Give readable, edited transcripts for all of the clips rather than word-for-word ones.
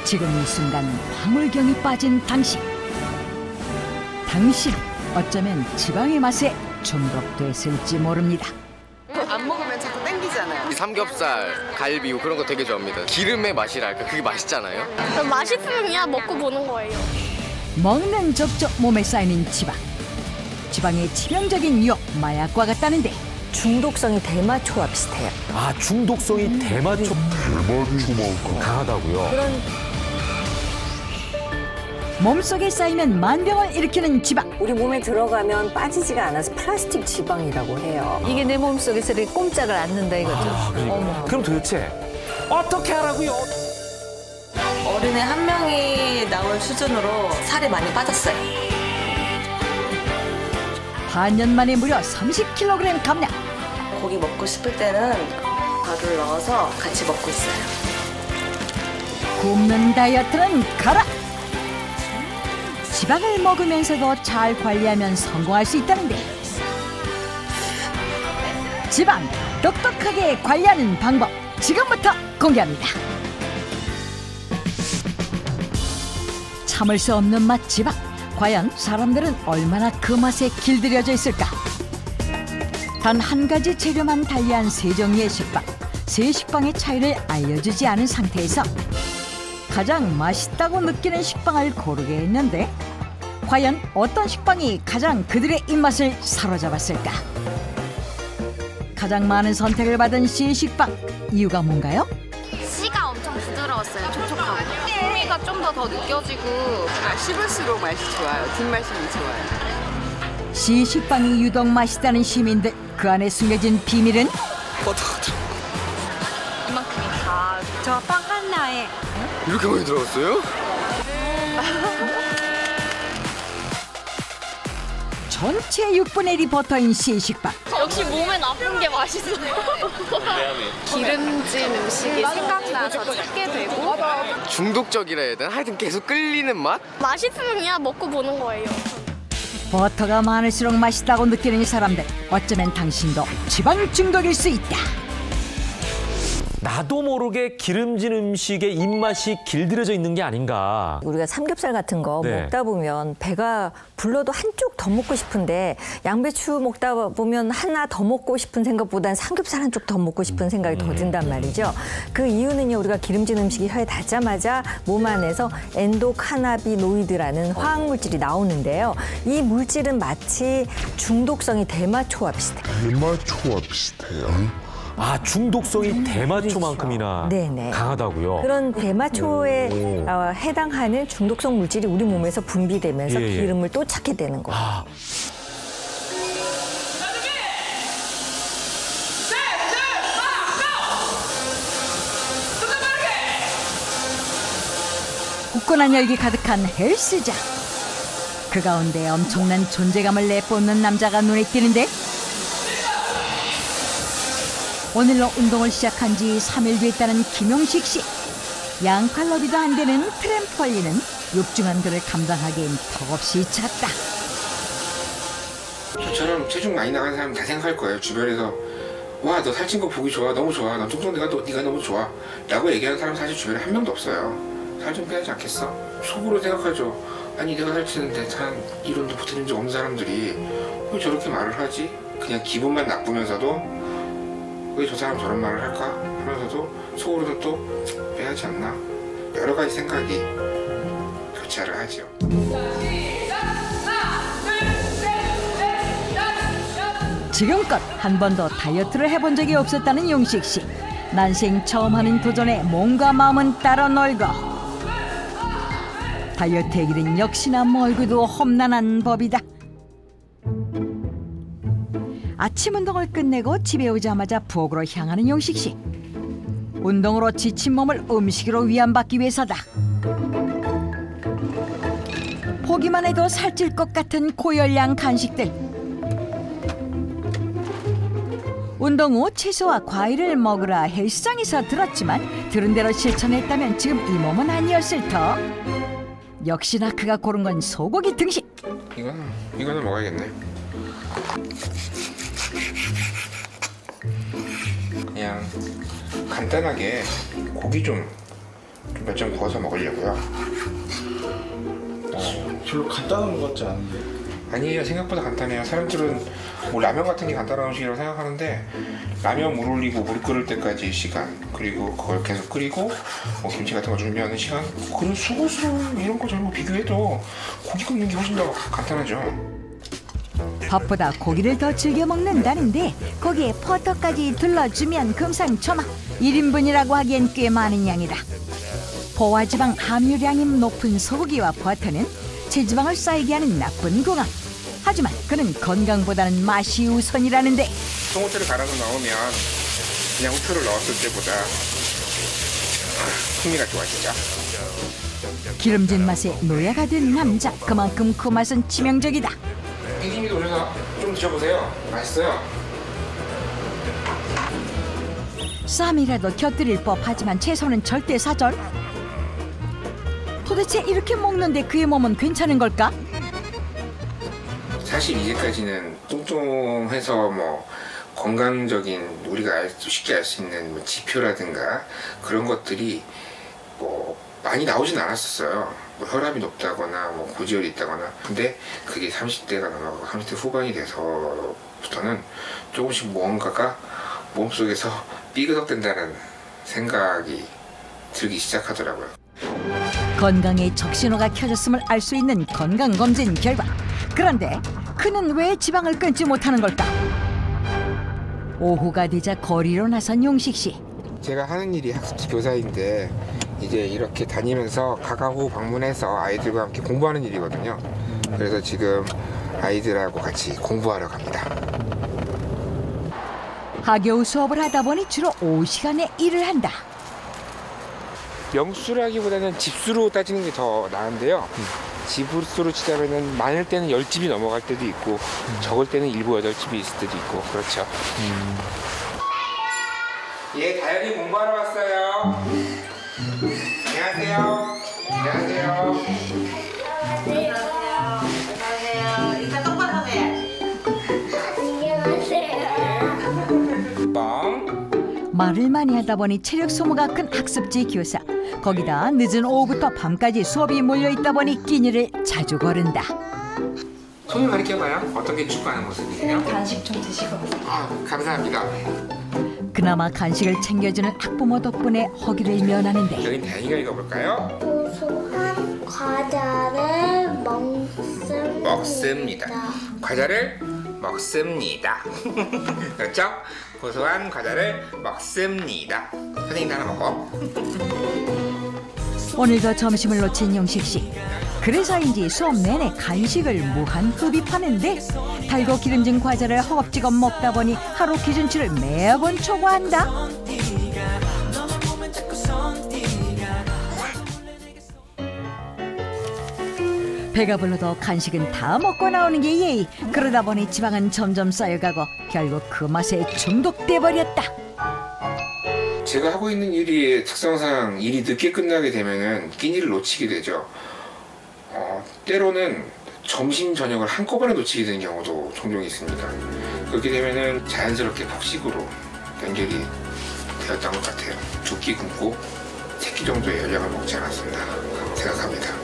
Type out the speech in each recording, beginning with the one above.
지금 이 순간 황홀경이 빠진 당신. 당신 어쩌면 지방의 맛에 중독됐을지 모릅니다. 안 먹으면 자꾸 땡기잖아요. 삼겹살, 갈비 그런 거 되게 좋아합니다. 기름의 맛이랄까 그게 맛있잖아요. 맛있으면 그냥 먹고 보는 거예요. 먹는 족족 몸에 쌓이는 지방. 지방의 치명적인 유혹 마약과 같다는데 중독성이 대마초와 비슷해요. 아, 중독성이 대마초 강하다고요? 그런 몸속에 쌓이면 만병을 일으키는 지방. 우리 몸에 들어가면 빠지지가 않아서 플라스틱 지방이라고 해요. 이게 내 몸속에서 꼼짝을 않는다 이거죠. 아, 그러니까. 그럼 도대체 어떻게 하라고요? 어린애 한 명이 나올 수준으로 살이 많이 빠졌어요. 반년 만에 무려 30kg 감량. 고기 먹고 싶을 때는 가루를 넣어서 같이 먹고 있어요. 굶는 다이어트는 가라. 지방을 먹으면서도 잘 관리하면 성공할 수 있다는데 지방 똑똑하게 관리하는 방법 지금부터 공개합니다. 참을 수 없는 맛 지방. 과연 사람들은 얼마나 그 맛에 길들여져 있을까? 단 한 가지 재료만 달리한 세 종류의 식빵. 세 식빵의 차이를 알려주지 않은 상태에서 가장 맛있다고 느끼는 식빵을 고르게 했는데 과연 어떤 식빵이 가장 그들의 입맛을 사로잡았을까? 가장 많은 선택을 받은 C의 식빵. 이유가 뭔가요? 씨가 엄청 부드러웠어요. 촉촉하고. 풍미가 좀 더 느껴지고. 씹을수록 맛이 좋아요. 뒷맛이 좋아요. C 식빵이 유독 맛있다는 시민들. 그 안에 숨겨진 비밀은? 이만큼이 다. 저 빵 하나에. 이렇게 많이 들어갔어요? 전체 6분의 1이 버터인 C 식빵. 역시 몸에 나쁜 게 맛있어요. 기름진 음식이 생각나서 찾게 되고 중독적이라 해야 되나? 하여튼 계속 끌리는 맛? 맛있으면 그냥 먹고 보는 거예요. 버터가 많을수록 맛있다고 느끼는 이 사람들. 어쩌면 당신도 지방 중독일 수 있다. 나도 모르게 기름진 음식에 입맛이 길들여져 있는 게 아닌가. 우리가 삼겹살 같은 거 네. 먹다 보면 배가 불러도 한쪽 더 먹고 싶은데 양배추 먹다 보면 하나 더 먹고 싶은 생각보다는 삼겹살 한쪽 더 먹고 싶은 생각이 더 든단 말이죠. 그 이유는요, 우리가 기름진 음식이 혀에 닿자마자 몸 안에서 엔도카나비노이드라는 화학물질이 나오는데요. 이 물질은 마치 중독성이 대마초와 비슷해요. 아, 중독성이 대마초만큼이나 네네. 강하다고요? 그런 대마초에 해당하는 중독성 물질이 우리 몸에서 분비되면서 예, 예. 기름을 또 찾게 되는 거예요. 아. 굳건한 열기 가득한 헬스장. 그 가운데 엄청난 존재감을 내뿜는 남자가 눈에 띄는데 오늘로 운동을 시작한 지 3일 됐다는 김용식 씨. 양칼로리도 안 되는 트램펄린은 육중한 그를 감당하기엔 턱없이 작다. 저처럼 체중 많이 나가는 사람 다 생각할 거예요. 주변에서 와, 너 살찐 거 보기 좋아, 너무 좋아, 난 뚱뚱 네가 너무 좋아 라고 얘기하는 사람 사실 주변에 한 명도 없어요. 살 좀 빼야지 않겠어? 속으로 생각하죠. 아니 내가 살찌는데 한 이론도 붙은 적 없는 사람들이 왜 저렇게 말을 하지? 그냥 기분만 나쁘면서도 왜 저 사람 저런 말을 할까? 하면서도 속으로도 또 빼야지 않나? 여러 가지 생각이 교차를 하죠. 지금껏 한 번도 다이어트를 해본 적이 없었다는 용식 씨. 난생 처음 하는 도전에 몸과 마음은 따라 놀고 다이어트의 길은 역시나 멀고도 험난한 법이다. 아침 운동을 끝내고 집에 오자마자 부엌으로 향하는 용식 씨. 운동으로 지친 몸을 음식으로 위안받기 위해서다. 보기만 해도 살찔 것 같은 고열량 간식들. 운동 후 채소와 과일을 먹으라 헬스장에서 들었지만 들은 대로 실천했다면 지금 이 몸은 아니었을 터. 역시나 그가 고른 건 소고기 등식. 이거는 먹어야겠네. 그냥 간단하게 고기 좀 몇 점 구워서 먹으려고요. 별로 간단한 것 같지 않은데. 아니에요. 생각보다 간단해요. 사람들은 뭐 라면 같은 게 간단한 음식이라고 생각하는데 라면 물 올리고 물 끓을 때까지 시간, 그리고 그걸 계속 끓이고 뭐 김치 같은 거 준비하는 시간, 그런 수고스러운 이런 거 저런 거 비교해도 고기 굽는 게 훨씬 더 간단하죠. 밥보다 고기를 더 즐겨 먹는다는데 거기에 버터까지 둘러주면 금상첨화. 1인분이라고 하기엔 꽤 많은 양이다. 포화지방 함유량이 높은 소고기와 버터는 체지방을 쌓이게 하는 나쁜 궁합. 하지만 그는 건강보다는 맛이 우선이라는데. 통후추를 갈아서 넣으면 그냥 후추를 넣었을 때보다 풍미가 좋아지죠. 기름진 맛에 노예가 된 남자. 그만큼 그 맛은 치명적이다. 피디님도 오셔서 좀 드셔보세요. 맛있어요. 쌈이라도 곁들일 법하지만 채소는 절대 사절. 도대체 이렇게 먹는데 그의 몸은 괜찮은 걸까? 사실 이제까지는 뚱뚱해서 뭐 건강적인 우리가 쉽게 알 수 있는 뭐 지표라든가 그런 것들이 뭐 많이 나오진 않았었어요. 뭐 혈압이 높다거나 뭐 고지혈이 있다거나. 근데 그게 30대가 넘어가고 30대 후반이 돼서부터는 조금씩 무언가가 몸속에서 삐그덕된다는 생각이 들기 시작하더라고요. 건강에 적신호가 켜졌음을 알 수 있는 건강검진 결과. 그런데 그는 왜 지방을 끊지 못하는 걸까? 오후가 되자 거리로 나선 용식 씨. 제가 하는 일이 학습지 교사인데 이제 이렇게 다니면서 가가호 방문해서 아이들과 함께 공부하는 일이거든요. 그래서 지금 아이들하고 같이 공부하러 갑니다. 하겨우 수업을 하다 보니 주로 오후 시간에 일을 한다. 명수라기보다는 집수로 따지는 게 더 나은데요. 집수로 치자면은 많을 때는 10집이 넘어갈 때도 있고 적을 때는 7, 8집이 있을 때도 있고 그렇죠. 예, 다현이 공부하러 왔어요. 안녕하세요. 안녕하세요. 안녕하세요. 일단 똑바로 하세요. 빵. 말을 많이 하다 보니 체력 소모가 큰 학습지 교사. 거기다 늦은 오후부터 밤까지 수업이 몰려있다 보니 끼니를 자주 거른다. 손을 가리켜봐요. 어떻게 축구하는 모습이세요? 간식 좀 드시고 가세요. 아, 감사합니다. 그나마 간식을 챙겨주는 학부모 덕분에 허기를 면하는데. 여기 다현이가 읽어볼까요? 고소한 과자를 먹습니다. 과자를 먹습니다. 그렇죠? 고소한 과자를 먹습니다. 선생님도 하나 먹어. 오늘도 점심을 놓친 용식 씨. 그래서인지 수업 내내 간식을 무한 흡입하는데 달고 기름진 과자를 허겁지겁 먹다 보니 하루 기준치를 매번 초과한다. 배가 불러도 간식은 다 먹고 나오는 게 예의. 그러다 보니 지방은 점점 쌓여가고 결국 그 맛에 중독돼 버렸다. 제가 하고 있는 일이 특성상 일이 늦게 끝나게 되면은 끼니를 놓치게 되죠. 때로는 점심 저녁을 한꺼번에 놓치게 되는 경우도 종종 있습니다. 그렇게 되면은 자연스럽게 폭식으로 연결이 되었던 것 같아요. 2끼 굶고 3끼 정도의 열량을 먹지 않았었나 생각합니다.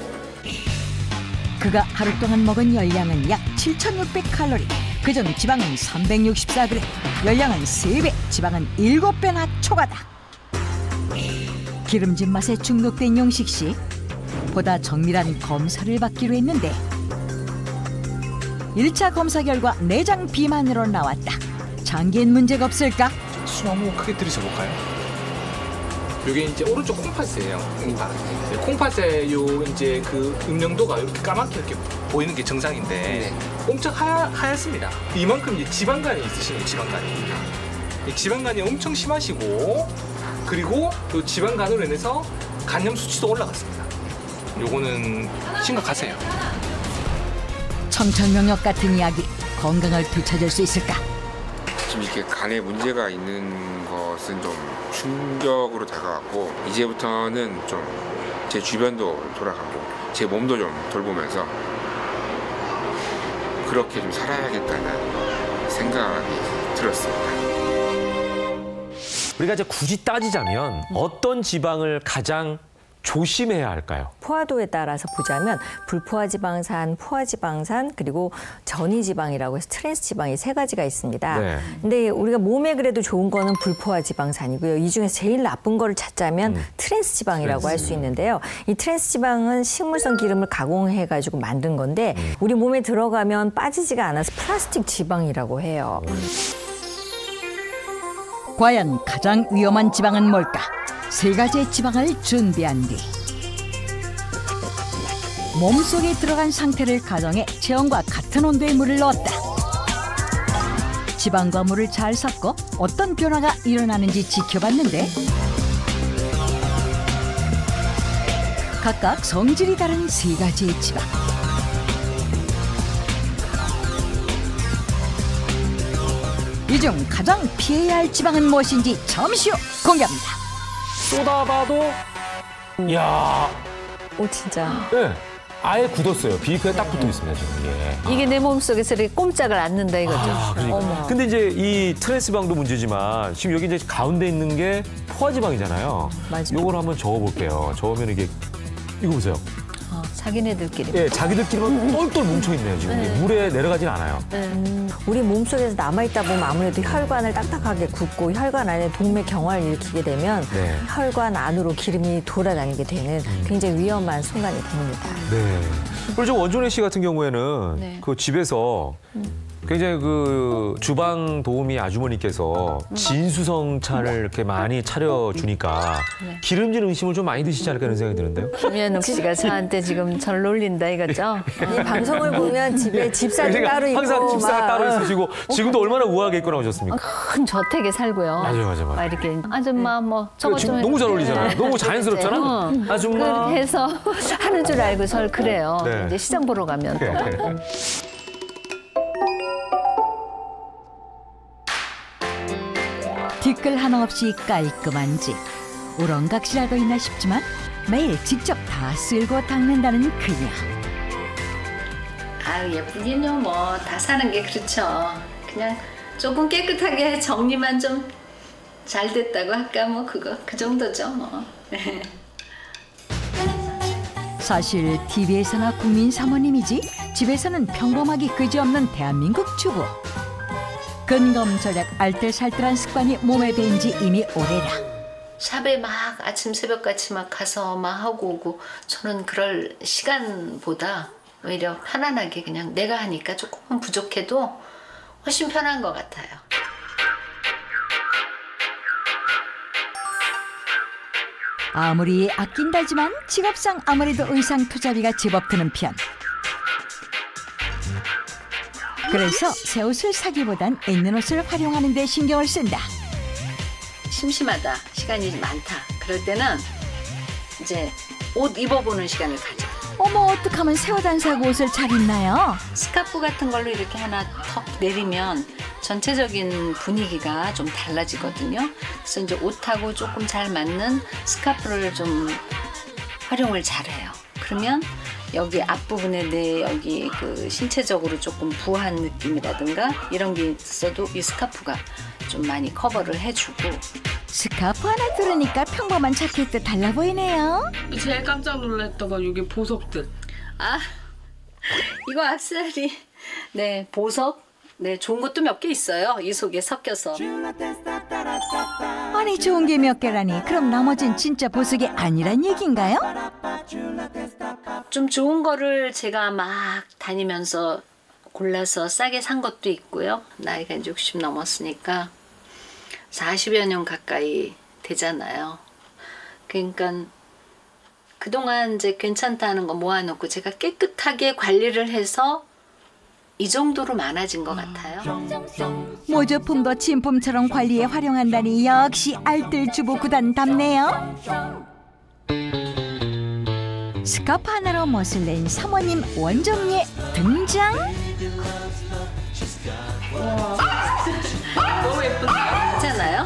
그가 하루 동안 먹은 열량은 약 7,600칼로리. 그중 지방은 364g, 열량은 3배, 지방은 7배나 초과다. 기름진 맛에 중독된 용식 씨. 보다 정밀한 검사를 받기로 했는데 1차 검사 결과 내장 비만으로 나왔다. 장기엔 문제가 없을까? 숨 한번 크게 들이셔 볼까요? 이게 이제 오른쪽 콩팥이에요. 콩팥에 요 이제 그 음영도가 이렇게 까맣게 이렇게 보이는 게 정상인데 엄청 하얗습니다. 이만큼 이제 지방간이 있으시네요. 지방간이 엄청 심하시고 그리고 그 지방 간으로 인해서 간염 수치도 올라갔습니다. 요거는 심각하세요. 청천벽력 같은 이야기, 건강을 되찾을 수 있을까? 지금 이렇게 간에 문제가 있는 것은 좀 충격으로 다가왔고 이제부터는 좀 제 주변도 돌아가고 제 몸도 좀 돌보면서 그렇게 좀 살아야겠다는 생각이 들었습니다. 우리가 이제 굳이 따지자면 어떤 지방을 가장 조심해야 할까요? 포화도에 따라서 보자면 불포화지방산, 포화지방산 그리고 전이지방이라고 해서 트랜스지방이 3가지가 있습니다. 네. 근데 우리가 몸에 그래도 좋은 거는 불포화지방산이고요. 이 중에서 제일 나쁜 거를 찾자면 트랜스지방이라고 할 수 있는데요. 이 트랜스지방은 식물성 기름을 가공해가지고 만든 건데 우리 몸에 들어가면 빠지지가 않아서 플라스틱 지방이라고 해요. 과연 가장 위험한 지방은 뭘까? 3가지의 지방을 준비한 뒤 몸속에 들어간 상태를 가정해 체온과 같은 온도의 물을 넣었다. 지방과 물을 잘 섞어 어떤 변화가 일어나는지 지켜봤는데 각각 성질이 다른 3가지의 지방. 이 중 가장 피해야 할 지방은 무엇인지 잠시 후 공개합니다. 쏟아봐도 이야. 오 진짜. 네. 아예 굳었어요. 비위크에 딱 붙어 있습니다, 지금. 예. 이게 내 몸속에서 이렇게 꼼짝을 않는다 이거죠. 그러니까. 어머. 근데 이제 이 트랜스지방도 문제지만 지금 여기 이제 가운데 있는 게 포화지방이잖아요. 맞아요. 요걸 한번 적어볼게요. 적으면 이게 이거 보세요. 자기네들끼리. 예, 자기들끼리만 똘똘 뭉쳐있네요, 지금. 물에 내려가진 않아요. 우리 몸속에서 남아있다 보면 아무래도 혈관을 딱딱하게 굽고 혈관 안에 동맥 경화를 일으키게 되면 네. 혈관 안으로 기름이 돌아다니게 되는 굉장히 위험한 순간이 됩니다. 네. 그리고 저 원종래 씨 같은 경우에는 네. 그 집에서 굉장히 그 주방 도우미 아주머니께서 진수성찬을 이렇게 많이 차려주니까 기름진 음식을 좀 많이 드시지 않을까 이런 생각이 드는데요. 김현욱 씨가 저한테 지금 절 놀린다 이거죠? 이 방송을 보면 집에 집사도 따로 있고 항상 집사가 막. 따로 있으시고 지금도 얼마나 우아하게 입고 나오셨습니까? 큰 저택에 살고요. 맞아요. 막 이렇게 아줌마 뭐 저것 좀 지금 너무 잘 해주세요. 어울리잖아요. 너무 자연스럽잖아. 아줌마. 그렇게 해서 하는 줄 알고 절 그래요. 네. 이제 시장 보러 가면 또. 뒤끌 하나 없이 깔끔한 집. 우렁각시라도 있나 싶지만 매일 직접 다 쓸고 닦는다는 그녀. 아유 예쁘긴요. 뭐 다 사는 게 그렇죠. 그냥 조금 깨끗하게 정리만 좀 잘 됐다고 할까 뭐 그거 그 정도죠 뭐. 사실 TV에서나 국민 사모님이지 집에서는 평범하기 그지없는 대한민국 주부. 근검절약 알뜰살뜰한 습관이 몸에 배인 지 이미 오래라. 샵에 막 아침 새벽같이 막 가서 막 하고 오고 저는 그럴 시간보다 오히려 편안하게 그냥 내가 하니까 조금은 부족해도 훨씬 편한 것 같아요. 아무리 아낀다지만 직업상 아무래도 의상 투자비가 제법 드는 편. 그래서 새 옷을 사기보단 있는 옷을 활용하는 데 신경을 쓴다. 심심하다, 시간이 많다. 그럴 때는 이제 옷 입어보는 시간을 가져. 어머, 어떡하면 새 옷 안 사고 옷을 잘 입나요? 스카프 같은 걸로 이렇게 하나 턱 내리면 전체적인 분위기가 좀 달라지거든요. 그래서 이제 옷하고 조금 잘 맞는 스카프를 좀 활용을 잘해요. 그러면 여기 앞부분에 내 여기 그 신체적으로 조금 부한 느낌이라든가 이런 게 있어도 이 스카프가 좀 많이 커버를 해주고. 스카프 하나 들으니까 평범한 자켓도 달라 보이네요. 제일 깜짝 놀랐던 건 여기 보석들. 아, 이거 악세사리. 네, 보석. 네, 좋은 것도 몇 개 있어요. 이 속에 섞여서. 아니, 좋은 게 몇 개라니. 그럼 나머진 진짜 보석이 아니란 얘기인가요? 좀 좋은 거를 제가 막 다니면서 골라서 싸게 산 것도 있고요. 나이가 이제 60 넘었으니까 40여 년 가까이 되잖아요. 그러니까 그동안 이제 괜찮다는 거 모아놓고 제가 깨끗하게 관리를 해서 이 정도로 많아진 것 같아요. 모조품도 진품처럼 관리에 활용한다니 역시 알뜰 주부 구단답네요. 스카프 하나로 멋을 낸 사모님 원정리의 등장. 너무 예쁜데? 괜찮아요?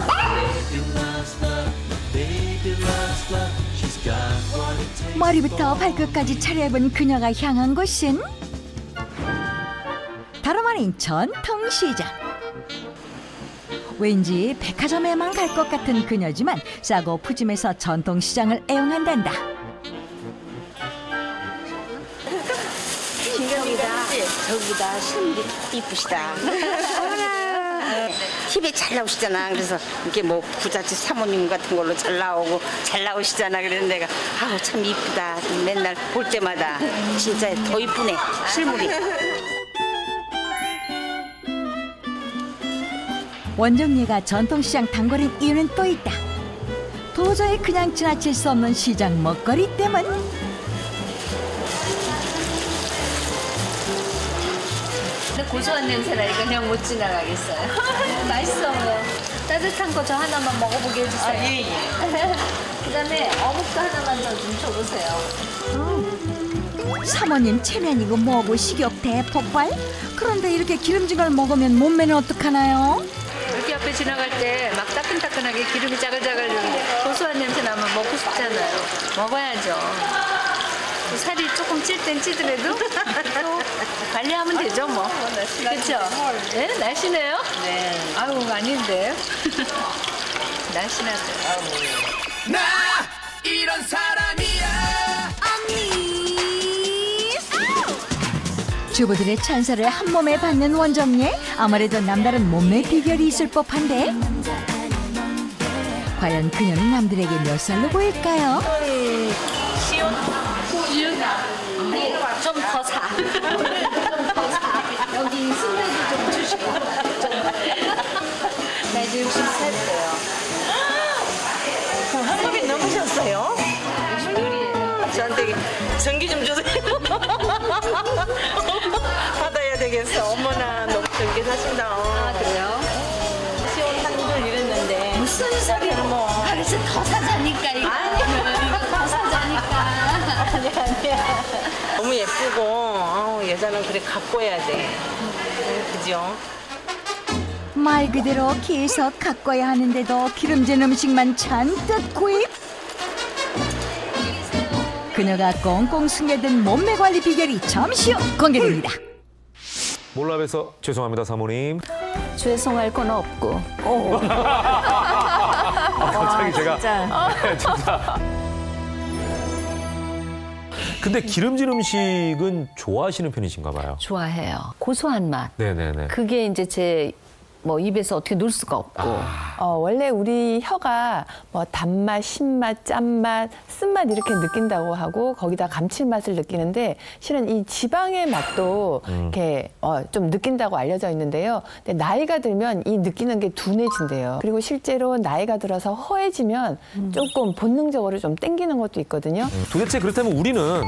머리부터 발끝까지 차려입은 그녀가 향한 곳은 다름 아닌 전통시장. 왠지 백화점에만 갈 것 같은 그녀지만 싸고 푸짐해서 전통시장을 애용한단다. 진경이가 저기보다 실물이 이쁘시다. TV에 잘 나오시잖아. 그래서 이게 뭐 부잣집 사모님 같은 걸로 잘 나오고 잘 나오시잖아. 그래서 내가 아우 참 이쁘다. 맨날 볼 때마다 진짜 더 이쁘네 실물이. 원정리가 전통시장 단골인 이유는 또 있다. 도저히 그냥 지나칠 수 없는 시장 먹거리 때문. 근데 고소한 냄새나 이거 그냥 못 지나가겠어요. 맛있어요. 따뜻한 거 저 하나만 먹어보게 해주세요. 아, 예. 그다음에 어묵도 하나만 더 좀 줘보세요. 사모님 체면이고 뭐고 식욕 대폭발? 그런데 이렇게 기름진 걸 먹으면 몸매는 어떡하나요? 이렇게 앞에 지나갈 때 막 따끈따끈하게 기름이 자글자글 고소한 냄새 나면 먹고 싶잖아요. 먹어야죠. 살이 조금 찔 땐 찌더라도 또 관리하면 되죠 뭐. 그렇죠? 네? 날씬해요? 네. 아유 아닌데. 날씬하죠. 나 이런 사람이야. 주부들의 찬사를 한 몸에 받는 원정리. 아무래도 남다른 몸매 비결이 있을 법한데 과연 그녀는 남들에게 몇 살로 보일까요? 좀 더 사. 좀 더 사. 여기 순대도 좀 주시고. 나 이제 63세요. 그럼 한국에 넘으셨어요? 64이에요. 저한테 전기 좀 주세요. 받아야 되겠어. 어머나 너무 전기사신다. 아 그래요? 시원한 줄 이랬는데. 무슨 소리야 뭐. 그래서 더 사자니까 이거. 이거 더 사자니까. 아니야. 너무 예쁘고 여자는 그래 갖고 해야 돼. 그죠? 말 그대로 계속 가꿔야 하는데도 기름진 음식만 잔뜩 구입. 그녀가 꽁꽁 숨겨둔 몸매 관리 비결이 잠시 후 공개됩니다. 몰라봬서 죄송합니다, 사모님. 죄송할 건 없고. 갑자기 제가 진짜. 근데 기름진 음식은 좋아하시는 편이신가 봐요. 좋아해요. 고소한 맛. 네네네. 그게 이제 제 뭐 입에서 어떻게 놓을 수가 없고. 원래 우리 혀가 뭐 단맛, 신맛, 짠맛, 쓴맛 이렇게 느낀다고 하고 거기다 감칠맛을 느끼는데 실은 이 지방의 맛도 이렇게 좀 느낀다고 알려져 있는데요. 근데 나이가 들면 이 느끼는 게 둔해진대요. 그리고 실제로 나이가 들어서 허해지면 조금 본능적으로 좀 땡기는 것도 있거든요. 도대체 그렇다면 우리는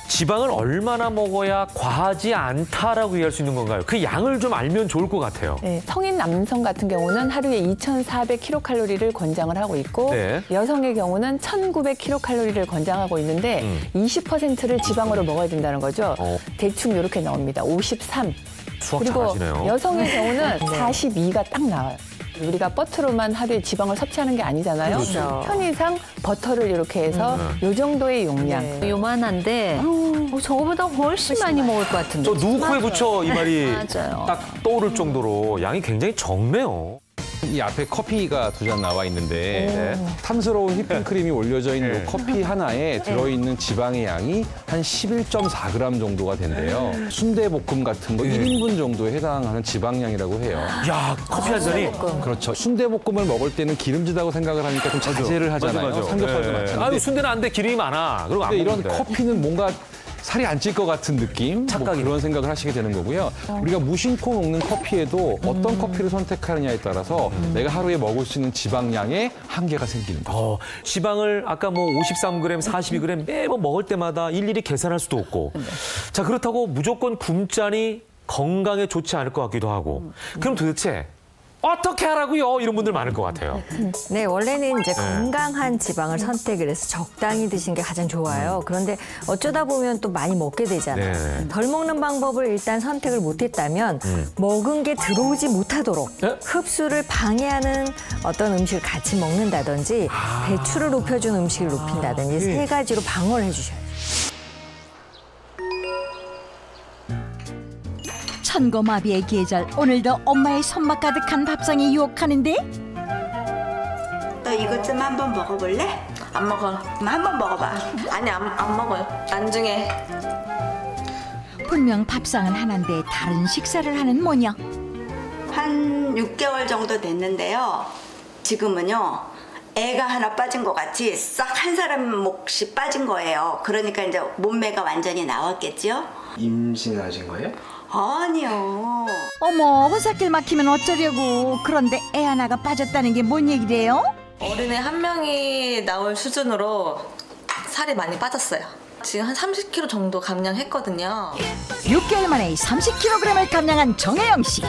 지방을 얼마나 먹어야 과하지 않다라고 이해할 수 있는 건가요? 그 양을 좀 알면 좋을 것 같아요. 네, 성인 남성 같은 경우는 하루에 2,400kcal를 권장을 하고 있고 네. 여성의 경우는 1,900kcal를 권장하고 있는데 20%를 지방으로 먹어야 된다는 거죠. 대충 이렇게 나옵니다. 53. 수학 그리고 잘하시네요. 여성의 경우는 42가 딱 나와요. 우리가 버터로만 하루에 지방을 섭취하는 게 아니잖아요. 그렇죠. 편의상 버터를 이렇게 해서 요 정도의 용량. 네. 요만한데 저거보다 훨씬 많이 먹을 것 같은데. 저 누구 코에 붙여 이 말이 맞아요. 딱 떠오를 정도로 양이 굉장히 적네요. 이 앞에 커피가 두 잔 나와 있는데 탐스러운 휘핑크림이 올려져 있는 이 커피 하나에 들어있는 지방의 양이 한 11.4g 정도가 된대요. 순대볶음 같은 거 1인분 정도에 해당하는 지방량이라고 해요. 야, 커피 한 잔이? 그렇죠. 순대볶음을 먹을 때는 기름지다고 생각을 하니까 좀 자제를 하잖아요. 맞아. 삼겹살도 마찬가지인데. 아유, 순대는 안 돼. 기름이 많아. 그리고 안 근데 이런 먹는데. 커피는 뭔가 살이 안 찔 것 같은 느낌? 뭐 그런 생각을 하시게 되는 거고요. 우리가 무심코 먹는 커피에도 어떤 커피를 선택하느냐에 따라서 내가 하루에 먹을 수 있는 지방량에 한계가 생기는 거죠. 지방을 아까 뭐 53g, 42g 매번 먹을 때마다 일일이 계산할 수도 없고. 자, 그렇다고 무조건 굶자니 건강에 좋지 않을 것 같기도 하고. 그럼 도대체 어떻게 하라고요? 이런 분들 많을 것 같아요. 네, 원래는 이제 건강한 지방을 선택을 해서 적당히 드시는 게 가장 좋아요. 그런데 어쩌다 보면 또 많이 먹게 되잖아요. 네. 덜 먹는 방법을 일단 선택을 못했다면 먹은 게 들어오지 못하도록 흡수를 방해하는 어떤 음식을 같이 먹는다든지 배출을 높여주는 음식을 높인다든지 세 가지로 방어를 해주셔야죠. 천고마비의 계절, 오늘도 엄마의 손맛 가득한 밥상이 유혹하는데 너 이것 좀 한번 먹어볼래? 안 먹어. 그럼 한번 먹어봐. 아니 안 먹어요. 나중에. 분명 밥상은 하나인데 다른 식사를 하는 모녀. 한 6개월 정도 됐는데요. 지금은요. 애가 하나 빠진 것 같이 싹 한 사람 몫이 빠진 거예요. 그러니까 이제 몸매가 완전히 나왔겠죠? 임신하신 거예요? 아니요. 어머, 호사길 막히면 어쩌려고. 그런데 애 하나가 빠졌다는 게 뭔 얘기래요? 어린애 한 명이 나올 수준으로 살이 많이 빠졌어요. 지금 한 30kg 정도 감량했거든요. 6개월 만에 30kg을 감량한 정혜영 씨.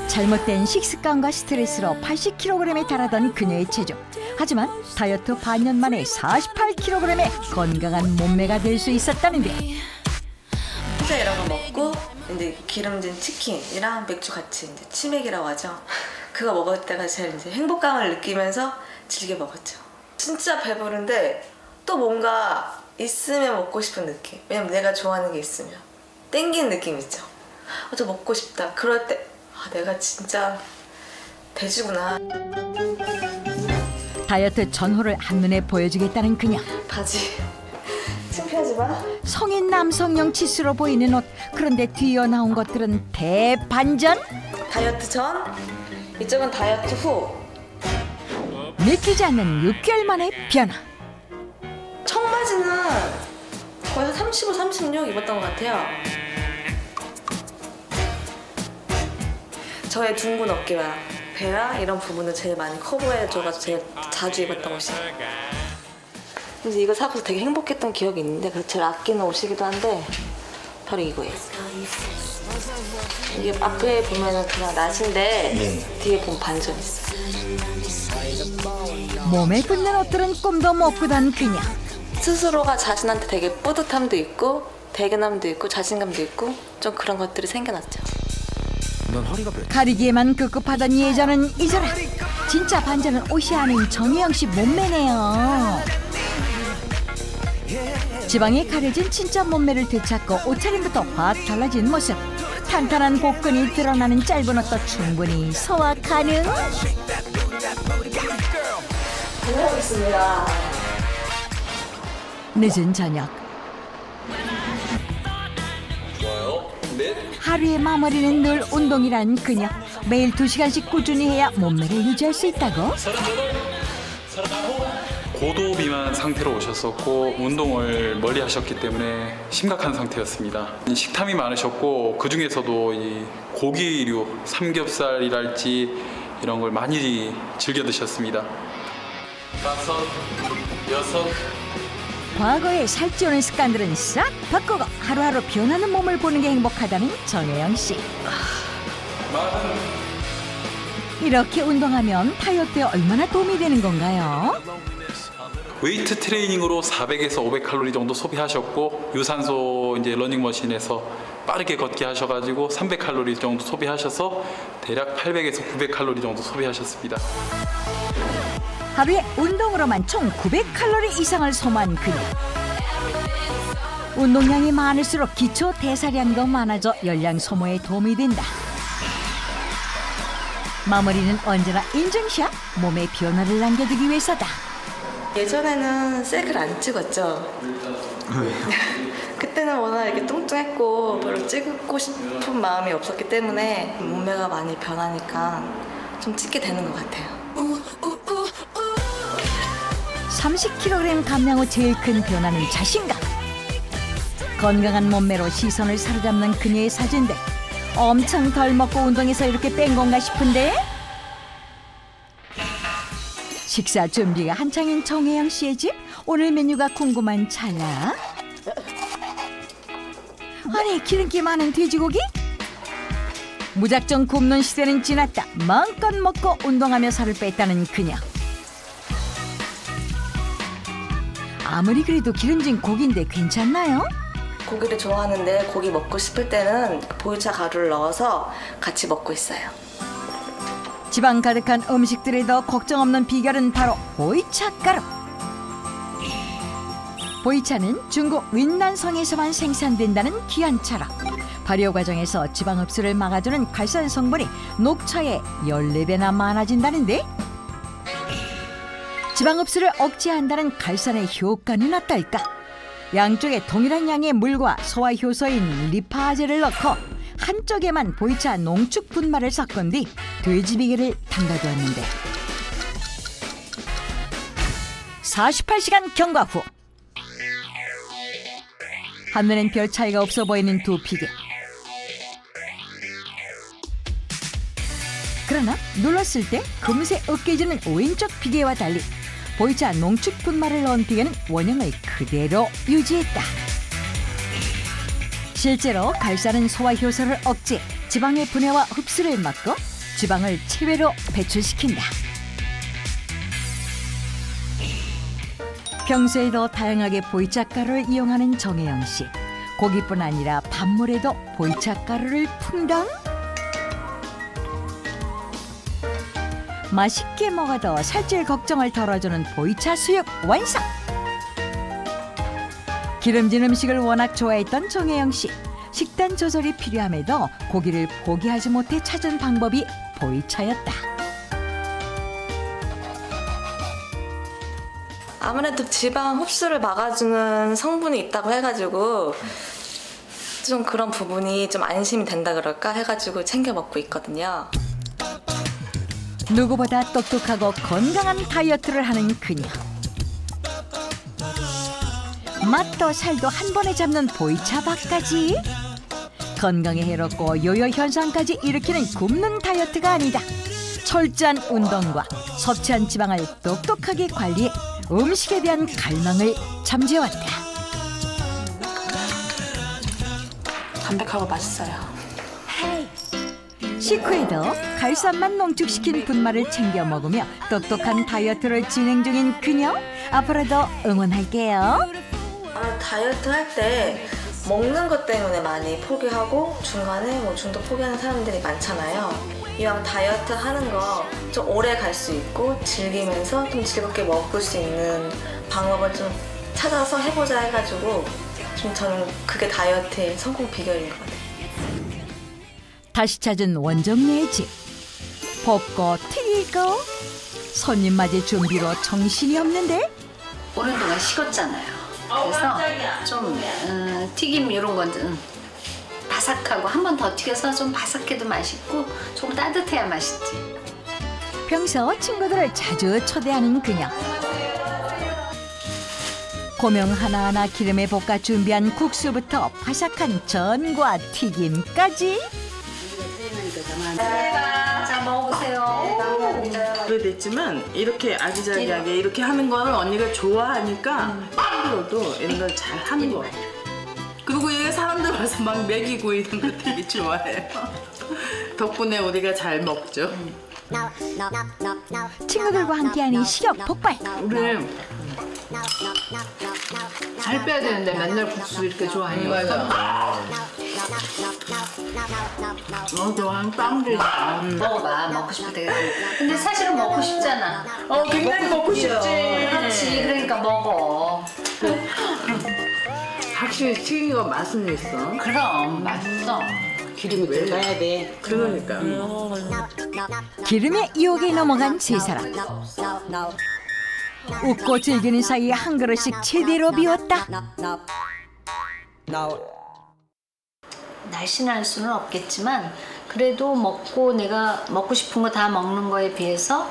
잘못된 식습관과 스트레스로 80kg에 달하던 그녀의 체중. 하지만 다이어트 반년 만에 48kg의 건강한 몸매가 될 수 있었다는데. 피자 이런 거 먹고 이제 기름진 치킨이랑 맥주 같이 이제 치맥이라고 하죠. 그거 먹을 때가 제일 이제 행복감을 느끼면서 즐겨 먹었죠. 진짜 배부른데 또 뭔가 있으면 먹고 싶은 느낌. 왜냐면 내가 좋아하는 게 있으면 땡기는 느낌 있죠. 저 먹고 싶다. 그럴 때 내가 진짜 돼지구나. 다이어트 전후를 한눈에 보여주겠다는 그녀. 바지 창피하지 마. 성인 남성용 치수로 보이는 옷. 그런데 뒤이어 나온 것들은 대반전? 다이어트 전, 이쪽은 다이어트 후. 믿기지 않는 6개월 만의 변화. 청바지는 거의 35, 36 입었던 것 같아요. 저의 둥근 어깨와 배와 이런 부분을 제일 많이 커버해줘가지고 제일 자주 입었던 옷이에요. 근데 이거 사고서 되게 행복했던 기억이 있는데 그래서 제일 아끼는 옷이기도 한데 바로 이거예요. 이게 앞에 보면은 그냥 나시인데 뒤에 보면 반점 있어요. 몸에 붙는 옷들은 꿈도 못 꾸던 그녀. 스스로가 자신한테 되게 뿌듯함도 있고 대견함도 있고 자신감도 있고 좀 그런 것들이 생겨났죠. 가리기에만 급급하던 예전은 잊어라. 진짜 반전은 옷이 아닌 정혜영 씨 몸매네요. 지방이 가려진 진짜 몸매를 되찾고 옷차림부터 확 달라진 모습. 탄탄한 복근이 드러나는 짧은 옷도 충분히 소화 가능. 다녀오겠습니다. 늦은 저녁. 하루의 마무리는 늘 운동이란 그녀. 매일 2시간씩 꾸준히 해야 몸매를 유지할 수 있다고? 고도 비만 상태로 오셨었고 운동을 멀리 하셨기 때문에 심각한 상태였습니다. 식탐이 많으셨고 그중에서도 이 고기류, 삼겹살이랄지 이런 걸 많이 즐겨 드셨습니다. 5, 6. 과거의 살찌우는 습관들은 싹 바꾸고 하루하루 변하는 몸을 보는 게 행복하다는 정혜영 씨. 이렇게 운동하면 다이어트에 얼마나 도움이 되는 건가요? 웨이트 트레이닝으로 400에서 500칼로리 정도 소비하셨고 유산소 이제 러닝머신에서 빠르게 걷기 하셔가지고 300칼로리 정도 소비하셔서 대략 800에서 900칼로리 정도 소비하셨습니다. 하루에 운동으로만 총 900칼로리 이상을 소모한 그녀. 운동량이 많을수록 기초 대사량도 많아져 열량 소모에 도움이 된다. 마무리는 언제나 인증샷, 몸의 변화를 남겨두기 위해서다. 예전에는 색을 안 찍었죠. 그때는 워낙 이렇게 뚱뚱했고 별로 찍고 싶은 마음이 없었기 때문에 몸매가 많이 변하니까 좀 찍게 되는 것 같아요. 30kg 감량 후 제일 큰 변화는 자신감. 건강한 몸매로 시선을 사로잡는 그녀의 사진들. 엄청 덜 먹고 운동해서 이렇게 뺀 건가 싶은데? 식사 준비가 한창인 정혜영 씨의 집. 오늘 메뉴가 궁금한 찰나. 아니, 기름기 많은 돼지고기? 무작정 굶는 시대는 지났다. 마음껏 먹고 운동하며 살을 뺐다는 그녀. 아무리 그래도 기름진 고기인데 괜찮나요? 고기를 좋아하는데 고기 먹고 싶을 때는 보이차 가루를 넣어서 같이 먹고 있어요. 지방 가득한 음식들에도 걱정 없는 비결은 바로 보이차 가루. 보이차는 중국 윈난성에서만 생산된다는 귀한 차로 발효 과정에서 지방 흡수를 막아주는 칼산 성분이 녹차에 14배나 많아진다는데 지방 흡수를 억제한다는 칼산의 효과는 어떨까? 양쪽에 동일한 양의 물과 소화효소인 리파제를 넣고 한쪽에만 보이차 농축 분말을 섞은 뒤 돼지비계를 담가두었는데 48시간 경과 후 한눈엔 별 차이가 없어 보이는 두 비계. 그러나 눌렀을 때 금세 으깨지는 왼쪽 비계와 달리 보이차 농축 분말을 넣은 비계는 원형을 그대로 유지했다. 실제로 칼산은 소화효소를 억제, 지방의 분해와 흡수를 막고 지방을 체외로 배출시킨다. 평소에도 다양하게 보이차 가루를 이용하는 정혜영 씨. 고기뿐 아니라 밥물에도 보이차 가루를 풍덩. 맛있게 먹어도 살찔 걱정을 덜어주는 보이차 수육 완성. 기름진 음식을 워낙 좋아했던 정혜영 씨. 식단 조절이 필요함에도 고기를 포기하지 못해 찾은 방법이 보이차였다. 아무래도 지방 흡수를 막아주는 성분이 있다고 해가지고 좀 그런 부분이 좀 안심이 된다 그럴까 해가지고 챙겨 먹고 있거든요. 누구보다 똑똑하고 건강한 다이어트를 하는 그녀. 맛도 살도 한 번에 잡는 보이차밥까지 건강에 해롭고 요요 현상까지 일으키는 굶는 다이어트가 아니다. 철저한 운동과 섭취한 지방을 똑똑하게 관리해 음식에 대한 갈망을 잠재웠다. 담백하고 맛있어요. 식후에도 칼산만 농축시킨 분말을 챙겨 먹으며 똑똑한 다이어트를 진행 중인 그녀. 앞으로도 응원할게요. 다이어트 할 때 먹는 것 때문에 많이 포기하고 중간에 뭐 중도 포기하는 사람들이 많잖아요. 이왕 다이어트 하는 거 좀 오래 갈 수 있고 즐기면서 좀 즐겁게 먹을 수 있는 방법을 좀 찾아서 해보자 해가지고 좀 저는 그게 다이어트의 성공 비결인 것 같아요. 다시 찾은 원정리의 집. 볶고 튀기고 손님 맞이 준비로 정신이 없는데 오랜 동안 식었잖아요. 그래서 좀 튀김 이런 건 바삭하고 한 번 더 튀겨서 좀 바삭해도 맛있고 조금 따뜻해야 맛있지. 평소 친구들을 자주 초대하는 그녀. 고명 하나하나 기름에 볶아 준비한 국수부터 바삭한 전과 튀김까지. 자, 먹어보세요. 오래됐지만 이렇게 아기자기하게 이렇게 하는 거를 언니가 좋아하니까 힘들어도 이런 걸 잘 하는 거 같아요. 그리고 얘 사람들 와서 막 먹이고 이런 거 되게 좋아해요. 덕분에 우리가 잘 먹죠. 친구들과 함께하니 식욕 폭발. 우리 살 빼야 되는데 맨날 국수 이렇게 좋아하니까. 좋아하는 빵들. 먹어봐. 먹고 싶을 때. 근데 사실은 먹고 싶잖아. 굉장히 먹고 싶지. 그렇지. 그러니까 먹어. 확실히 튀긴 거 맛은 있어. 그럼 맛있어. 기름이 들어가야 돼. 그러니까. 기름의 유혹에 넘어간 세 사람. 웃고 즐기는 사이에 한 그릇씩 제대로 비웠다. 날씬할 수는 없겠지만 그래도 먹고 내가 먹고 싶은 거 다 먹는 거에 비해서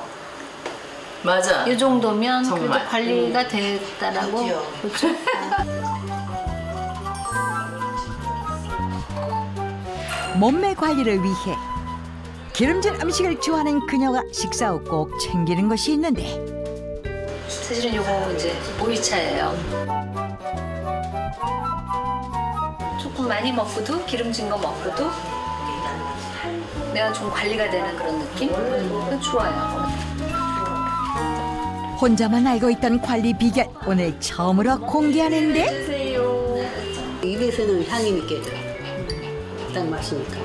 맞아. 이 정도면 정말. 그래도 관리가 됐다라고. 그렇죠? 몸매 관리를 위해 기름진 음식을 좋아하는 그녀가 식사 후 꼭 챙기는 것이 있는데 사실은 요거 이제 보이차예요. 조금 많이 먹고도 기름진 거 먹고도 내가 좀 관리가 되는 그런 느낌? 좋아요. 혼자만 알고 있던 관리 비결 오늘 처음으로 공개하는데 입에서는 향이 느껴져요. 딱 마시니까.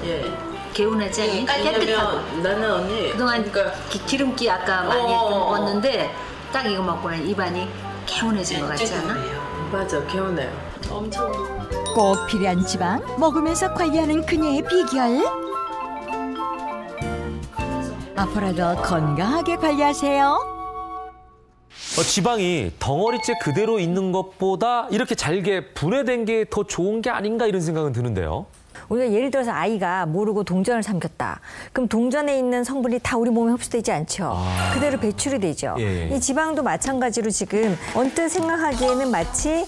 예. 개운하지 않니? 깨끗하고. 나는 언니 그동안 기름기 아까 많이 먹었는데 딱 이거 먹고 나니 입안이 개운해진 것 같지 않아? 맞아, 개운해요. 엄청. 꼭 필요한 지방 먹으면서 관리하는 그녀의 비결. 앞으로도 건강하게 관리하세요. 지방이 덩어리째 그대로 있는 것보다 이렇게 잘게 분해된 게 더 좋은 게 아닌가 이런 생각은 드는데요. 우리가 예를 들어서 아이가 모르고 동전을 삼켰다. 그럼 동전에 있는 성분이 다 우리 몸에 흡수되지 않죠. 그대로 배출이 되죠. 예. 이 지방도 마찬가지로 지금 언뜻 생각하기에는 마치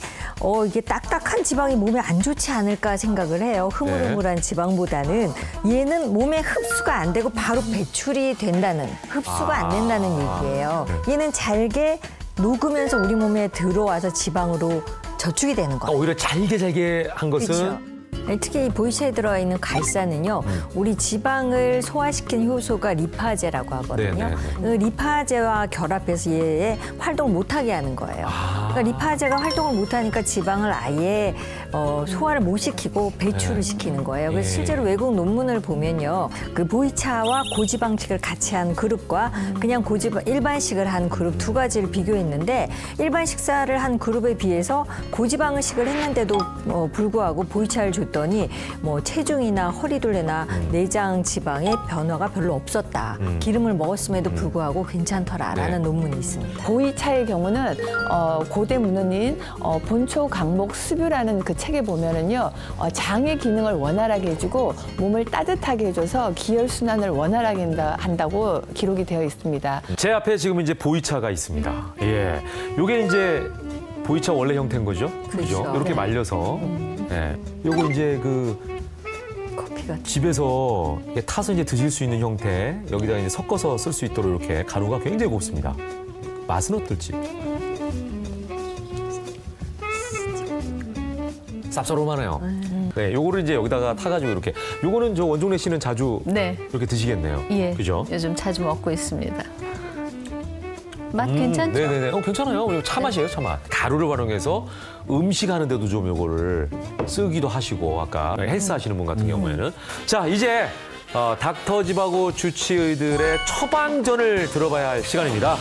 이게 딱딱한 지방이 몸에 안 좋지 않을까 생각을 해요. 흐물흐물한 지방보다는 얘는 몸에 흡수가 안 되고 바로 배출이 된다는, 흡수가 안 된다는 얘기예요. 얘는 잘게 녹으면서 우리 몸에 들어와서 지방으로 저축이 되는 거예요. 오히려 잘게 한 것은 그렇죠. 특히 이 보이차에 들어가 있는 갈산은요, 우리 지방을 소화시키는 효소가 리파제라고 하거든요. 그 리파제와 결합해서 얘의 활동을 못하게 하는 거예요. 그러니까 리파제가 활동을 못하니까 지방을 아예 소화를 못 시키고 배출을 시키는 거예요. 그래서 실제로 외국 논문을 보면요, 그 보이차와 고지방식을 같이 한 그룹과 그냥 일반식을 한 그룹 두 가지를 비교했는데 일반 식사를 한 그룹에 비해서 고지방식을 했는데도 불구하고 보이차를 줬더니 뭐 체중이나 허리둘레나 내장 지방의 변화가 별로 없었다. 기름을 먹었음에도 불구하고 괜찮더라라는 논문이 있습니다. 보이차의 경우는 고대 문헌인 본초 강목 수뷰라는 그 책에 보면은요, 장의 기능을 원활하게 해주고 몸을 따뜻하게 해줘서 기혈 순환을 원활하게 한다고 기록이 되어 있습니다. 제 앞에 지금 이제 보이차가 있습니다. 예, 요게 이제 보이차 원래 형태인 거죠? 그죠? 이렇게 말려서. 예. 요거 이제 집에서 타서 이제 드실 수 있는 형태, 여기다가 이제 섞어서 쓸 수 있도록 이렇게 가루가 굉장히 곱습니다. 맛은 어떨지? 쌉싸름하네요. 네, 요거를 이제 여기다가 타가지고 이렇게. 요거는 저 원종래 씨는 자주 이렇게 드시겠네요. 예. 그죠? 요즘 자주 먹고 있습니다. 맛 괜찮죠? 네네네. 괜찮아요. 차 맛이에요, 차 맛. 가루를 활용해서 음식 하는데도 좀 요거를 쓰기도 하시고, 아까 헬스 하시는 분 같은 경우에는. 자, 이제 닥터집하고 주치의들의 처방전을 들어봐야 할 시간입니다.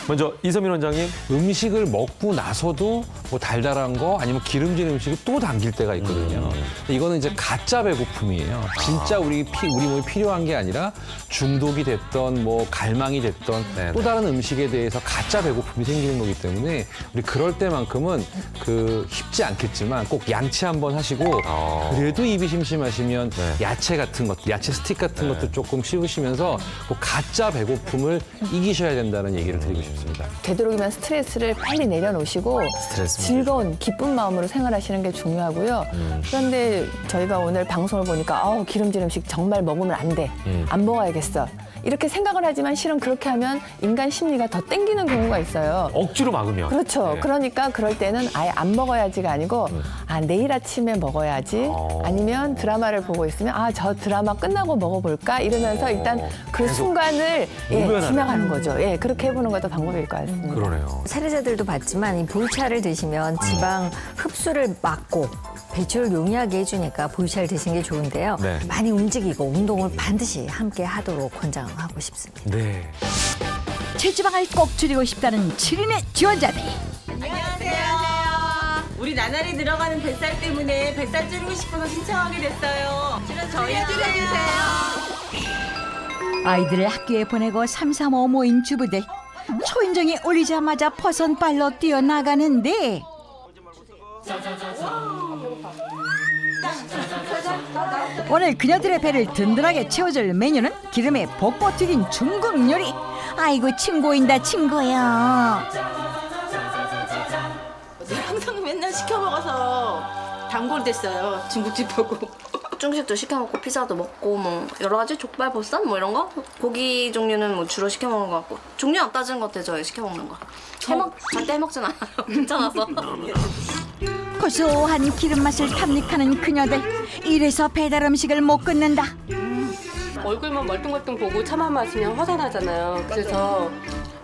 먼저 이서민 원장님. 음식을 먹고 나서도 뭐 달달한 거 아니면 기름진 음식을 또 당길 때가 있거든요. 이거는 이제 가짜 배고픔이에요. 진짜 우리 몸에 필요한 게 아니라 중독이 됐던 뭐 갈망이 됐던 또 다른 음식에 대해서 가짜 배고픔이 생기는 거기 때문에 우리 그럴 때만큼은 쉽지 않겠지만 꼭 양치 한번 하시고 그래도 입이 심심하시면 야채 같은 것들, 야채 스틱 같은 것도 조금 씹으시면서 꼭 가짜 배고픔을 이기셔야 된다는 얘기를 드리고 싶습니다. 되도록이면 스트레스를 빨리 내려놓으시고 즐거운 기쁜 마음으로 생활하시는 게 중요하고요. 그런데 저희가 오늘 방송을 보니까 기름진 음식 정말 먹으면 안 돼. 안 먹어야겠어. 이렇게 생각을 하지만 실은 그렇게 하면 인간 심리가 더 땡기는 경우가 있어요. 억지로 막으면. 그렇죠. 네. 그러니까 그럴 때는 아예 안 먹어야지가 아니고 내일 아침에 먹어야지. 아니면 드라마를 보고 있으면 저 드라마 끝나고 먹어볼까? 이러면서 일단 그 순간을 지나가는 거죠. 예, 그렇게 해보는 것도 방법일 것 같습니다. 그러네요. 사례자들도 봤지만 이 보이차를 드시면 지방 흡수를 막고 배출을 용이하게 해주니까 보이차를 드시는 게 좋은데요. 네. 많이 움직이고 운동을 반드시 함께 하도록 권장하고 싶습니다. 네. 체지방을 꼭 줄이고 싶다는 7인의 지원자들. 안녕하세요. 우리 나날이 늘어가는 뱃살 때문에 뱃살 줄이고 싶어서 신청하게 됐어요. 저희 줄여주세요. 아이들을 학교에 보내고 335 모인 주부들. 초인종이 울리자마자 퍼선발로 뛰어나가는데 오늘 그녀들의 배를 든든하게 채워줄 메뉴는 기름에 볶고 튀긴 중국 요리. 아이고 친구인다 친구야. 항상 맨날 시켜 먹어서 단골 됐어요. 중국집하고. 중식도 시켜 먹고 피자도 먹고 뭐 여러 가지 족발, 보쌈 뭐 이런 거 고기 종류는 뭐 주로 시켜 먹는 것 같고 종류 안 따지는 것 같아요. 저희 시켜 먹는 거. 절대 해먹진 않아요. 괜찮아서. 고소한 기름 맛을 탐닉하는 그녀들. 이래서 배달 음식을 못 끊는다. 얼굴만 멀뚱멀뚱 보고 차만 마시면 화가나잖아요. 그래서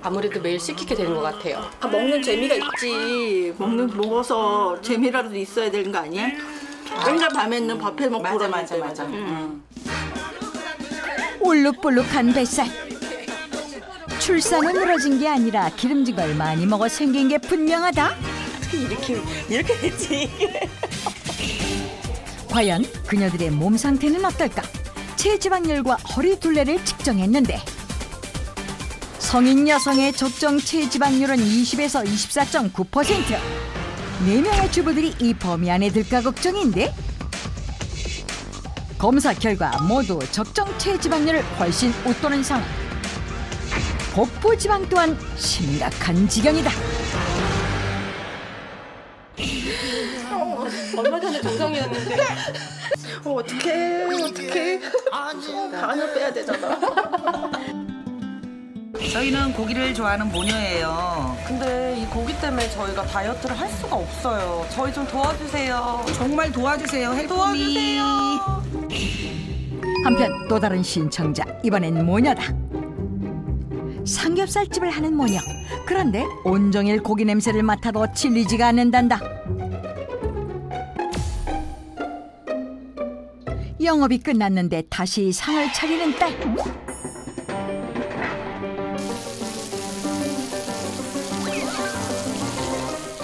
아무래도 매일 시키게 되는 것 같아요. 먹는 재미가 있지. 먹어서 재미라도 있어야 되는 거 아니야? 맨날 밤에는 밥 해 먹고 그러는데. 맞아. 울룩불룩한 뱃살. 출산은 늘어진 게 아니라 기름진 걸 많이 먹어 생긴 게 분명하다. 이렇게 됐지. 과연 그녀들의 몸 상태는 어떨까? 체지방률과 허리 둘레를 측정했는데 성인 여성의 적정 체지방률은 20에서 24.9%. 4명의 주부들이 이 범위 안에 들까 걱정인데 검사 결과 모두 적정 체지방률을 훨씬 웃도는 상황. 복부 지방 또한 심각한 지경이다. 얼마 전에 정상이었는데. 어떡해. 간을 빼야 되잖아. 저희는 고기를 좋아하는 모녀예요. 근데 이 고기 때문에 저희가 다이어트를 할 수가 없어요. 저희 좀 도와주세요. 정말 도와주세요. 헬프미. 한편 또 다른 신청자, 이번엔 모녀다. 삼겹살집을 하는 모녀. 그런데 온종일 고기 냄새를 맡아도 질리지가 않는단다. 영업이 끝났는데 다시 상을 차리는 딸.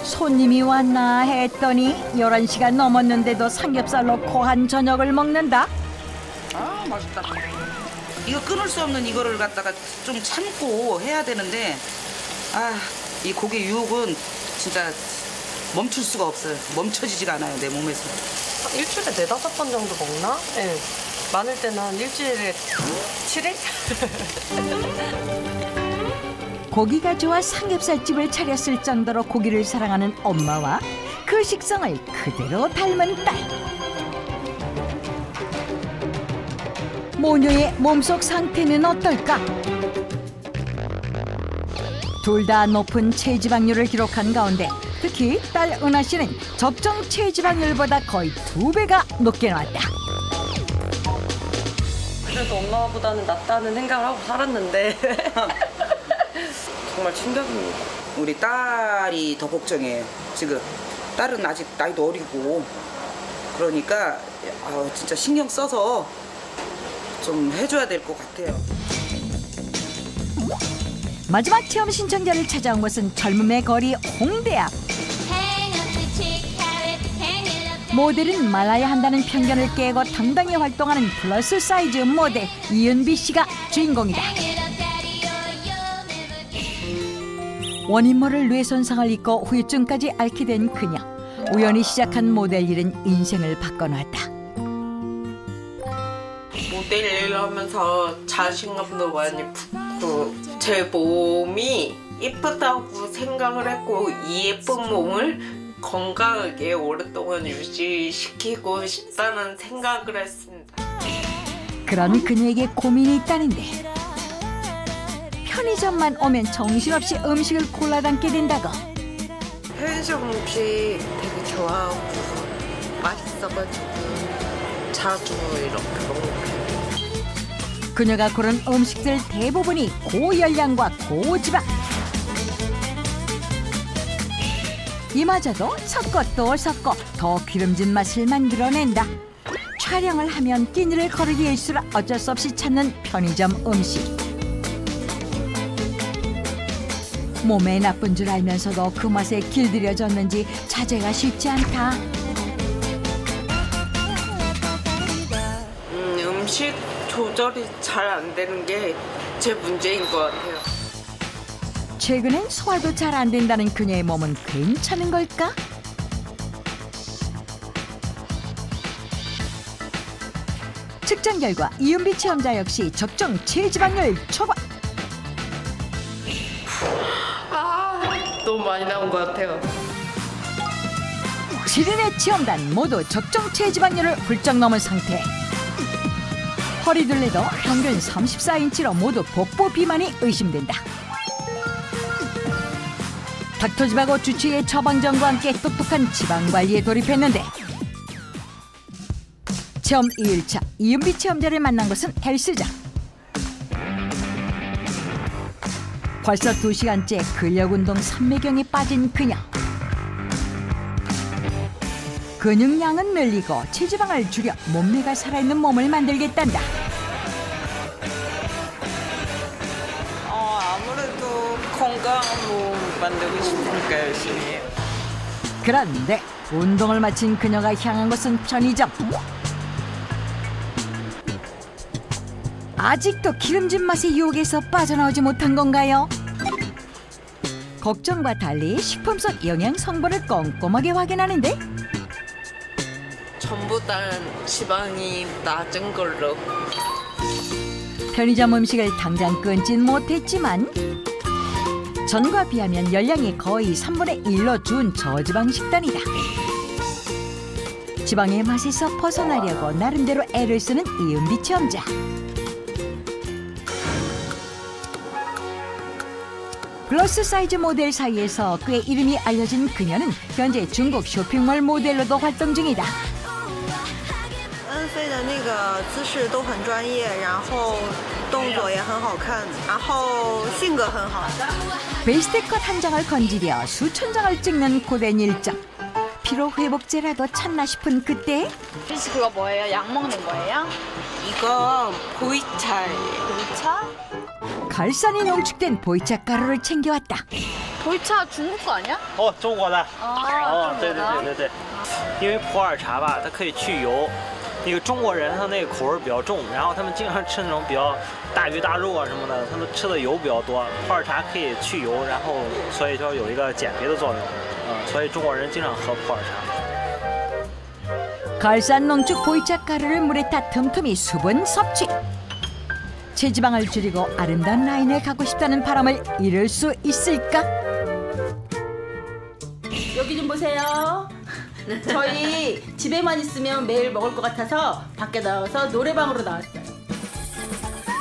손님이 왔나 했더니 11시가 넘었는데도 삼겹살 넣고 한 저녁을 먹는다. 아, 맛있다. 이거 끊을 수 없는 이거를 갖다가 좀 참고 해야 되는데 이 고기 유혹은 진짜 멈출 수가 없어요. 멈춰지지가 않아요, 내 몸에서. 일주일에 4-5번 정도 먹나? 네. 많을 때는 한 일주일에 7일? 고기가 좋아 삼겹살집을 차렸을 정도로 고기를 사랑하는 엄마와 그 식성을 그대로 닮은 딸. 모녀의 몸속 상태는 어떨까? 둘 다 높은 체지방률을 기록한 가운데 특히 딸 은하 씨는 적정 체지방률보다 거의 2배가 높게 나왔다. 그래도 엄마보다는 낫다는 생각을 하고 살았는데 정말 충격입니다. 우리 딸이 더 걱정해요. 지금 딸은 아직 나이도 어리고 그러니까 진짜 신경 써서 좀 해줘야 될 것 같아요. 마지막 체험 신청자를 찾아온 곳은 젊음의 거리 홍대 앞. 모델은 말아야 한다는 편견을 깨고 당당히 활동하는 플러스 사이즈 모델 이은비 씨가 주인공이다. 원인 모를 뇌손상을 입고 후유증까지 앓게 된 그녀. 우연히 시작한 모델 일은 인생을 바꿔놨다. 모델 일을 하면서 자신감도 많이 붙고 제 몸이 예쁘다고 생각을 했고 이 예쁜 몸을 건강하게 오랫동안 유지시키고 싶다는 생각을 했습니다. 그런 그녀에게 고민이 있다는데 편의점만 오면 정신없이 음식을 골라 담게 된다고. 편의점 음식 되게 좋아하고 맛있어가지고 자주 이렇게 먹는. 그녀가 고른 음식들 대부분이 고열량과 고지방. 이마저도 섞어 또 섞어 더 기름진 맛을 만들어낸다. 촬영을 하면 끼니를 거르기 일수라 어쩔 수 없이 찾는 편의점 음식. 몸에 나쁜 줄 알면서도 그 맛에 길들여졌는지 자제가 쉽지 않다. 음식 조절이 잘 안 되는 게 제 문제인 것 같아요. 최근엔 소화도 잘 안 된다는 그녀의 몸은 괜찮은 걸까? 측정 결과 이은비 체험자 역시 적정 체지방률 초반. 너무 많이 나온 것 같아요. 7인의 체험단 모두 적정 체지방률을 훌쩍 넘은 상태. 허리둘레도 평균 34인치로 모두 복부 비만이 의심된다. 닥터지바고 주치의 처방전과 함께 똑똑한 지방관리에 돌입했는데 체험 2일차 이은비 체험자를 만난 것은 헬스장. 벌써 2시간째 근력운동 삼매경에 빠진 그녀. 근육량은 늘리고 체지방을 줄여 몸매가 살아있는 몸을 만들겠단다. 아무래도 건강한 몸 만들고 싶으니까 열심히 해요. 그런데 운동을 마친 그녀가 향한 것은 편의점. 아직도 기름진 맛의 유혹에서 빠져나오지 못한 건가요? 걱정과 달리 식품 속 영양 성분을 꼼꼼하게 확인하는데 전보단 지방이 낮은 걸로. 편의점 음식을 당장 끊진 못했지만 전과 비하면 열량이 거의 3분의 1로 준 저지방 식단이다. 지방의 맛에서 벗어나려고 나름대로 애를 쓰는 이은비 체험자. 플러스 사이즈 모델 사이에서 꽤 이름이 알려진 그녀는 현재 중국 쇼핑몰 모델로도 활동 중이다. 飞的那个姿势都很专业，然后动作也很好看，然后性格很好。 베이스트 컷 한 장을 건지려 수천 장을 찍는 고된 일정. 피로 회복제라도 찾나 싶은 그때. 혹시 그거 뭐예요? 약 먹는 거예요? 이거 보이차예요. 보이차? 갈산이 농축된 보이차 가루를 챙겨왔다. 보이차 중국 거 아니야? 中国的。 对对对对对，因为普洱茶吧，它可以去油。那个中国人他那个口味比较重，然后他们经常吃那种比较大鱼大肉啊什么的，他们吃的油比较多。普洱茶可以去油，然后所以就有一个减肥的作用。所以中国人经常喝普洱茶。 갈산 농축 보이차 가루를 물에 타 틈틈이 수분 섭취. 체지방을 줄이고 아름다운 라인을 갖고 싶다는 바람을 이룰 수 있을까? 여기 좀 보세요. 저희 집에만 있으면 매일 먹을 것 같아서 밖에 나와서 노래방으로 나왔어요.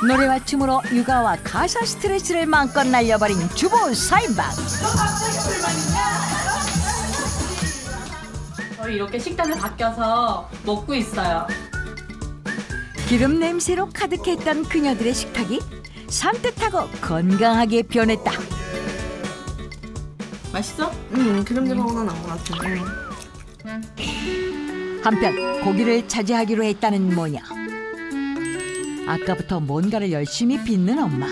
노래와 춤으로 육아와 가사 스트레스를 마음껏 날려버린 주부 4인방. 저희 이렇게 식단을 바뀌어서 먹고 있어요. 기름 냄새로 가득했던 그녀들의 식탁이 산뜻하고 건강하게 변했다. 맛있어? 기름집하고는 안 것 같은데. 한편 고기를 차지하기로 했다는 모녀. 아까부터 뭔가를 열심히 빚는 엄마.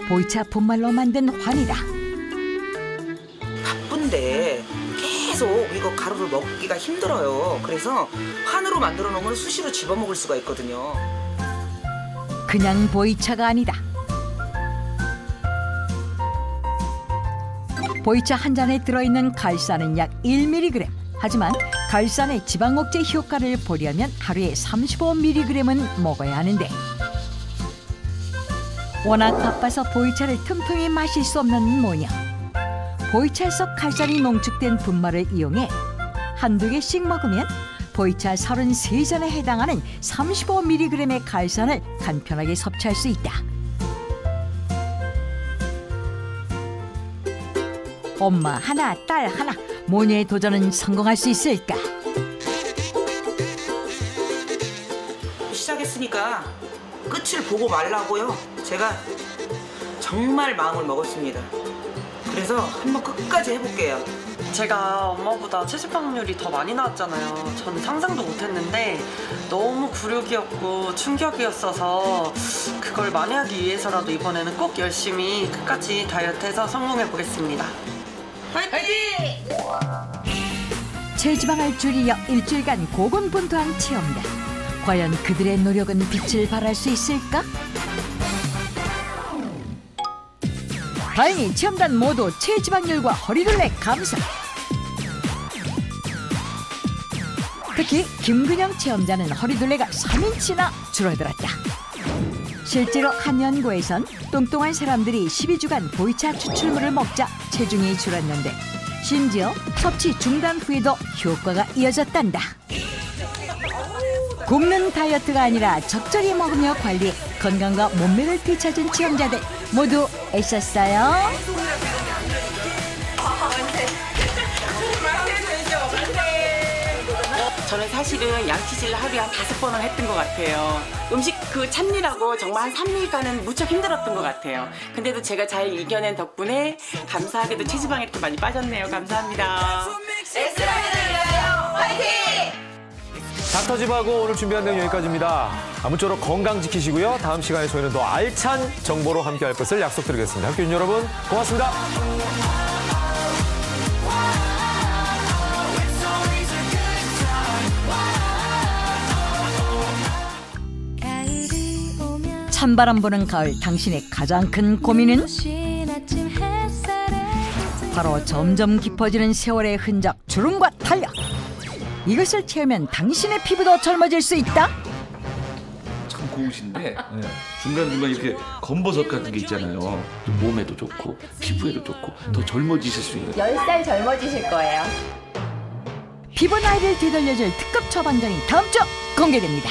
보이차 분말로 만든 환이다. 바쁜데 계속 이거 가루를 먹기가 힘들어요. 그래서 환으로 만들어 놓으면 수시로 집어먹을 수가 있거든요. 그냥 보이차가 아니다. 보이차 한 잔에 들어있는 갈산은 약 1mg. 하지만 갈산의 지방 억제 효과를 보려면 하루에 35mg은 먹어야 하는데 워낙 바빠서 보이차를 틈틈이 마실 수 없는 모녀. 보이차에서 갈산이 농축된 분말을 이용해 한두 개씩 먹으면 보이차 33잔에 해당하는 35mg의 갈산을 간편하게 섭취할 수 있다. 엄마 하나, 딸 하나, 모녀의 도전은 성공할 수 있을까? 시작했으니까 끝을 보고 말라고요. 제가 정말 마음을 먹었습니다. 그래서 한번 끝까지 해볼게요. 제가 엄마보다 체지방률이 더 많이 나왔잖아요. 저는 상상도 못했는데 너무 굴욕이었고 충격이었어서 그걸 만회하기 위해서라도 이번에는 꼭 열심히 끝까지 다이어트해서 성공해보겠습니다. 화이팅! 체지방을 줄이려 일주일간 고군분투한 체험단. 과연 그들의 노력은 빛을 발할 수 있을까? 다행히 체험단 모두 체지방률과 허리둘레 감소. 특히 김근영 체험자는 허리둘레가 3인치나 줄어들었다. 실제로 한 연구에선 뚱뚱한 사람들이 12주간 보이차 추출물을 먹자 체중이 줄었는데 심지어 섭취 중단 후에도 효과가 이어졌단다. 굶는 다이어트가 아니라 적절히 먹으며 관리해 건강과 몸매를 되찾은 체험자들 모두 애썼어요. 저는 사실은 양치질을 하루에 한 5번은 했던 것 같아요. 음식 그 참느라고 정말 한 3일간은 무척 힘들었던 것 같아요. 근데도 제가 잘 이겨낸 덕분에 감사하게도 체지방이 이렇게 많이 빠졌네요. 감사합니다. 에스라를 위하여 화이팅! 닥터집하고 오늘 준비한 내용 여기까지입니다. 아무쪼록 건강 지키시고요. 다음 시간에 저희는 더 알찬 정보로 함께할 것을 약속드리겠습니다. 학교인 여러분 고맙습니다. 찬바람 부는 가을, 당신의 가장 큰 고민은? 바로 점점 깊어지는 세월의 흔적, 주름과 탄력. 이것을 채우면 당신의 피부도 젊어질 수 있다? 참 고우신데 중간중간 이렇게 검버섯 같은 게 있잖아요. 몸에도 좋고 피부에도 좋고 더 젊어지실 수 있는 10살 젊어지실 거예요. 피부 나이를 되돌려줄 특급 처방전이 다음 주 공개됩니다.